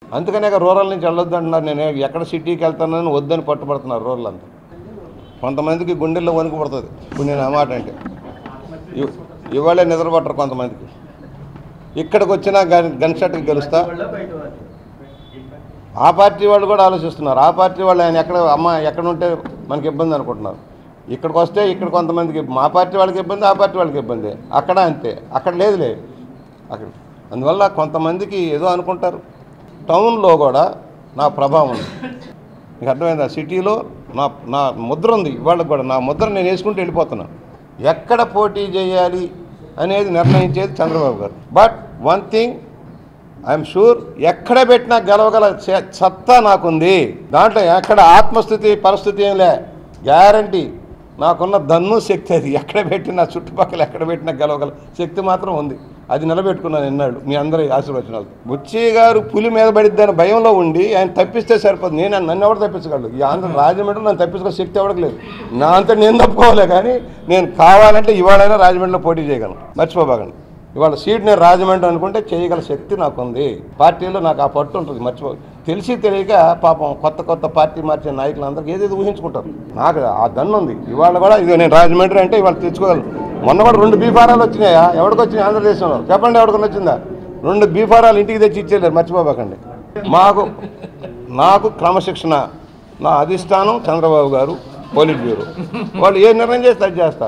అందుకనే రూరల్ నుంచి వెళ్ళొద్దు అంటున్నారు. నేను ఎక్కడ సిటీకి వెళ్తానని వద్దని పట్టుబడుతున్నారు రూరల్ అంతా. కొంతమందికి గుండెల్లో వణుకు పడుతుంది ఇప్పుడు నేను ఆ మాట అంటే. ఇవాళే నిద్రపట్టరు కొంతమందికి. ఇక్కడికి వచ్చినా గన్ షాట్కి గెలుస్తా. ఆ పార్టీ వాళ్ళు కూడా ఆలోచిస్తున్నారు. ఆ పార్టీ వాళ్ళు ఆయన ఎక్కడ ఉంటే మనకి ఇబ్బంది అనుకుంటున్నారు. ఇక్కడికి వస్తే ఇక్కడ కొంతమందికి మా పార్టీ వాళ్ళకి ఇబ్బంది, ఆ పార్టీ వాళ్ళకి ఇబ్బంది. అక్కడ అంతే, అక్కడ లేదులే అక్కడ. అందువల్ల కొంతమందికి ఏదో అనుకుంటారు. టౌన్లో కూడా నా ప్రభావం ఉంది, మీకు అర్థమైందా? సిటీలో నా ముద్ర ఉంది. ఇవాళకి కూడా నా ముద్ర నేను వేసుకుంటూ వెళ్ళిపోతున్నాను. ఎక్కడ పోటీ చేయాలి అనేది నిర్ణయించేది చంద్రబాబు గారు. But one thing I'm sure, ఎక్కడ పెట్టినా గెలవగల సత్తా నాకుంది. దాంట్లో ఎక్కడ ఆత్మస్థుతి పరిస్థితి ఏం లే, గ్యారంటీ నాకున్న దన్ను శక్తి. అది ఎక్కడ పెట్టినా చుట్టుపక్కల ఎక్కడ పెట్టినా గెలవగల శక్తి మాత్రం ఉంది. అది నిలబెట్టుకున్నాను ఎన్నాళ్ళు మీ అందరి ఆశీర్వచనాలు. బుచ్చి గారు పులి మీద పడిద్దని భయంలో ఉండి ఆయన తప్పిస్తే సరిపోదు. నన్ను ఎవరు తప్పించగలడు? ఈ ఆంధ్ర రాజమండ్రిలో నన్ను తప్పించుకునే శక్తి ఎవరికి లేదు. నా అంతా నేను తప్పుకోవాలి. కానీ నేను కావాలంటే ఇవాళైనా రాజమండ్రిలో పోటీ చేయగలను, మర్చిపోబాగండి. ఇవాళ సీట్ నేను రాజమండ్రి అనుకుంటే చేయగల శక్తి నాకుంది. పార్టీలో నాకు ఆ పట్టు ఉంటుంది. తెలిసి తెలియక పాపం కొత్త పార్టీ మార్చే నాయకులందరికీ ఏదేది ఊహించుకుంటారు. నాకు ఆ దన్ను ఉంది. ఇవాళ కూడా ఇది నేను రాజమండ్రి అంటే ఇవాళ తెచ్చుకోగలను. మొన్న కూడా 2 బీఫారాలు వచ్చినాయా? ఎవరికి వచ్చినాయి ఆంధ్రదేశంలో? చెప్పండి, ఎవరికన్నా వచ్చిందా? 2 బీఫారాలు ఇంటికి తెచ్చి ఇచ్చేయలేరు, మర్చిపోబాకండి. నాకు క్రమశిక్షణ, నా అధిష్టానం చంద్రబాబు గారు, పోలిట్ బ్యూరో వాళ్ళు ఏ నిర్ణయం చేస్తే అది చేస్తా.